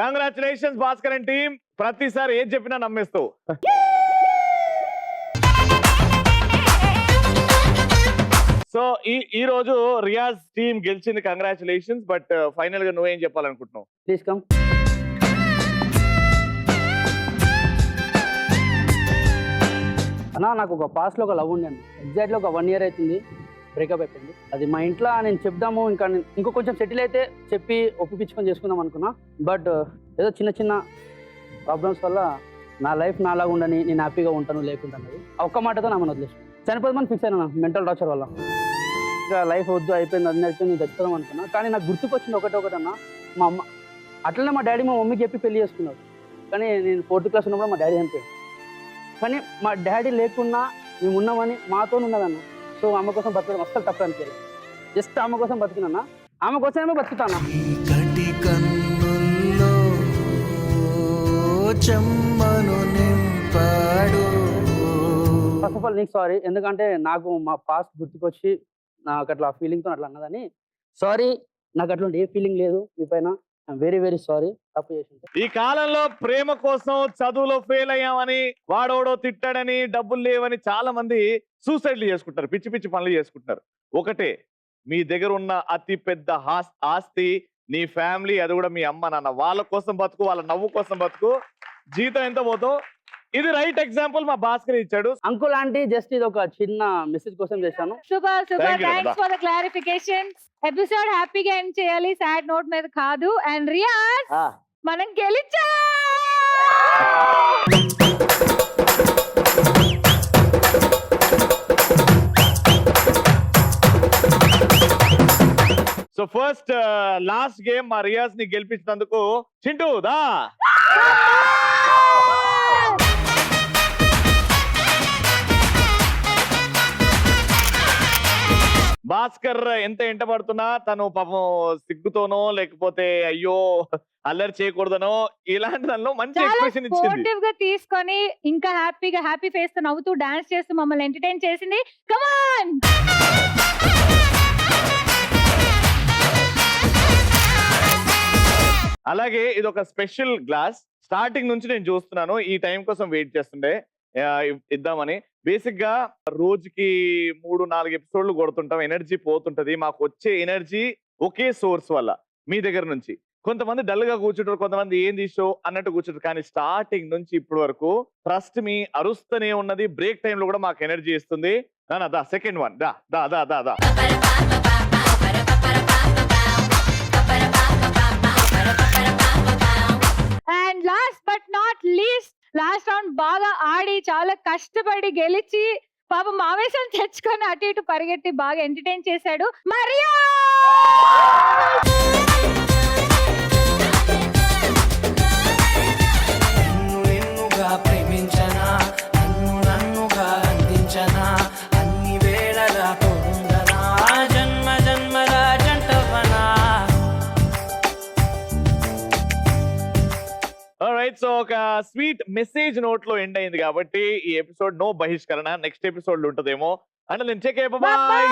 S1: కంగ్రాచులేషన్స్ భాస్కర్ అండ్ టీమ్. ప్రతిసారి ఏం చెప్పినా నమ్మేస్తావు. సో ఈ రోజు రియాజ్ టీమ్ గెలిచింది, కంగ్రాచులేషన్స్. బట్ ఫైనల్ గా నువ్వేం చెప్పాలనుకుంటున్నావు?
S9: Please come. అన్నా నాకు ఒక పాస్ట్లో ఒక లవ్ ఉందండి. ఎగ్జాక్ట్లీ ఒక 1 year అవుతుంది బ్రేకప్ అయిపోయింది. అది మా ఇంట్లో నేను చెప్దాము ఇంకో కొంచెం సెటిల్ అయితే చెప్పి ఒప్పించుకొని చేసుకుందాం అనుకున్నా. బట్ ఏదో చిన్న చిన్న ప్రాబ్లమ్స్ వల్ల నా లైఫ్ నాలాగా ఉండని, నేను హ్యాపీగా ఉంటాను లేకుండా అన్నది ఒక్క మాటతో నా మన వదిలేసి చనిపోదామని ఫిక్స్ అయినా మెంటల్ టార్చర్ వల్ల. ఇంకా లైఫ్ వద్దు అయిపోయింది, అది నడిచి నేను తెచ్చుకోదాం అనుకున్నా. కానీ నాకు గుర్తుకొచ్చింది ఒకటన్నా, మా అమ్మ అట్లనే మా డాడీ మా మమ్మీకి చెప్పి పెళ్లి చేసుకున్నారు. కానీ నేను 4th class ఉన్నప్పుడు మా డాడీ చనిపోయాడు. కానీ మా డాడీ లేకున్నా మేము ఉన్నామని మాతో ఉన్నదన్న. సో ఆమె కోసం బతకడం అస్సలు తప్పు అనిపించలేదు. జస్ట్ ఆమె కోసం బతికినా, ఆమె కోసమే బతుకుతాను.
S3: కటి కన్నుల్లో చెమ్మను నింపాడు.
S9: ఫస్ట్ ఆఫ్ ఆల్ నీకు సారీ, ఎందుకంటే నాకు మా పాస్ట్ గుర్తుకొచ్చి నాకు అట్లా ఫీలింగ్తో అట్లా అన్నదని. సారీ, నాకు అట్లాంటి ఏ ఫీలింగ్ లేదు మీ పైన. ఐఎమ్ వెరీ వెరీ సారీ, తప్పు చేసింది.
S1: ఈ కాలంలో ప్రేమ కోసం చదువులో ఫెయిల్ అయ్యామని, వాడోడో తిట్టాడని, డబ్బులు లేవని చాలా మంది సూసైడ్లు చేసుకుంటారు, పిచ్చి పిచ్చి పనులు చేసుకుంటారు. ఒకటే, మీ దగ్గర ఉన్న అతి పెద్ద ఆస్తి నీ ఫ్యామిలీ, అది కూడా మీ అమ్మ నాన్న. వాళ్ళ కోసం బతుకు, వాళ్ళ నవ్వు కోసం బతుకు. జీతం ఎంత పోతో. ఇది రైట్ ఎగ్జాంపుల్ మా భాస్కర్ ఇచ్చాడు.
S9: అంకుల్ ఆంటీ, జస్ట్ ఇది ఒక చిన్న మెసేజ్ కోసం చేశాను.
S4: Super super,
S1: Thank you,
S4: thanks for the clarification. Episode హ్యాపీగా ఎండ్ చేయాలి, సాడ్ నోట్ మీద కాదు. అండ్ రియాజ్,
S5: ఆ,
S4: మనం గెలిచాం.
S1: సో ఫస్ట్ లాస్ట్ గేమ్ మా రియాజ్ ని గెలిపించినందుకు చింటూ దా. భాస్కర్ ఎంత ఎంట పడుతున్నా తను పాపం సిగ్గుతోనో లేకపోతే అయ్యో అల్లరి చేయకూడదనో ఇలాంటి దానిలో మంచి
S4: చాలా
S1: ఎక్స్ప్రెషన్ ఇచ్చింది.
S4: స్పోర్టివ్ గా తీసుకొని ఇంకా హ్యాపీగా హ్యాపీ ఫేస్ తో నవ్వుతూ డాన్స్ చేస్తూ మమ్మల్ని ఎంటర్టైన్ చేసింది. కమాన్.
S1: అలాగే ఇది ఒక స్పెషల్ గ్లాస్. స్టార్టింగ్ నుంచి నేను చూస్తున్నాను, ఈ టైం కోసం వెయిట్ చేస్తుండే ఇద్దామని. బేసిక్ గా రోజుకి 3-4 ఎపిసోడ్లు కొడుతుంటాం, ఎనర్జీ పోతుంటది. మాకు వచ్చే ఎనర్జీ ఒకే సోర్స్ వల్ల, మీ దగ్గర నుంచి. కొంతమంది డల్ గా కూర్చుంటారు, కొంతమంది ఏం తీసో అన్నట్టు కూర్చుంటారు. కానీ స్టార్టింగ్ నుంచి ఇప్పటి వరకు ట్రస్ట్ మీ అరుస్తూనే ఉన్నది. బ్రేక్ టైం లో కూడా మాకు ఎనర్జీ ఇస్తుంది. దా సెకండ్ వన్, దా దా దా దా దా.
S4: And last but not least, last round బాగా ఆడి చాలా కష్టపడి గెలిచి పాపం ఆవేశం తెచ్చుకొని అటు ఇటు పరిగెట్టి బాగా ఎంటర్టైన్ చేశాడు మరియా.
S3: నిన్నుగా ప్రేమించనా, నన్నుగా అందించనా, అన్ని వేళలా తోడుండనా, జన్మ జన్మల జంటవనా.
S1: ఆల్రైట్, సో ఒక స్వీట్ మెసేజ్ నోట్ లో ఎండ్ అయింది కాబట్టి ఈ ఎపిసోడ్ నో బహిష్కరణ. నెక్స్ట్ ఎపిసోడ్ లో ఉంటదేమో అంటే నేను చెక్ బాయ్.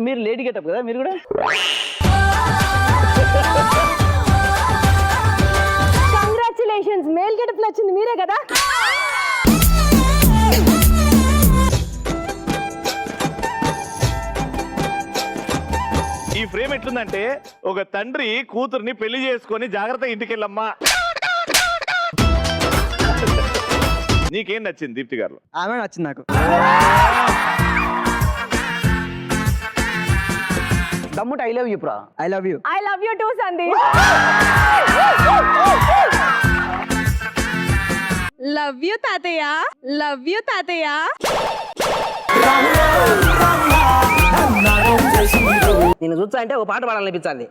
S9: మీరు లేడీ గెటప్ కదా మీరు కూడా.
S7: కంగ్రాచులేషన్స్, మేల్ గెటప్ వచ్చింది మీరే కదా.
S1: ఈ ఫ్రేమ్ ఎట్లుందంటే, ఒక తండ్రి కూతుర్ని పెళ్లి చేసుకొని జాగ్రత్తగా ఇంటికి వెళ్ళమ్మా. నీకేం నచ్చింది దీప్తి గారు?
S10: ఆమె నచ్చింది నాకు.
S9: దమ్ముట ఐ లవ్ యూ ప్రా.
S10: I love you.
S7: I love you two Sandeep. Love you తాతయ్య, లవ్ యూ తాతయ్య.
S5: నేను చూస్తా అంటే ఒక పాట పాడాలనిపించాలి.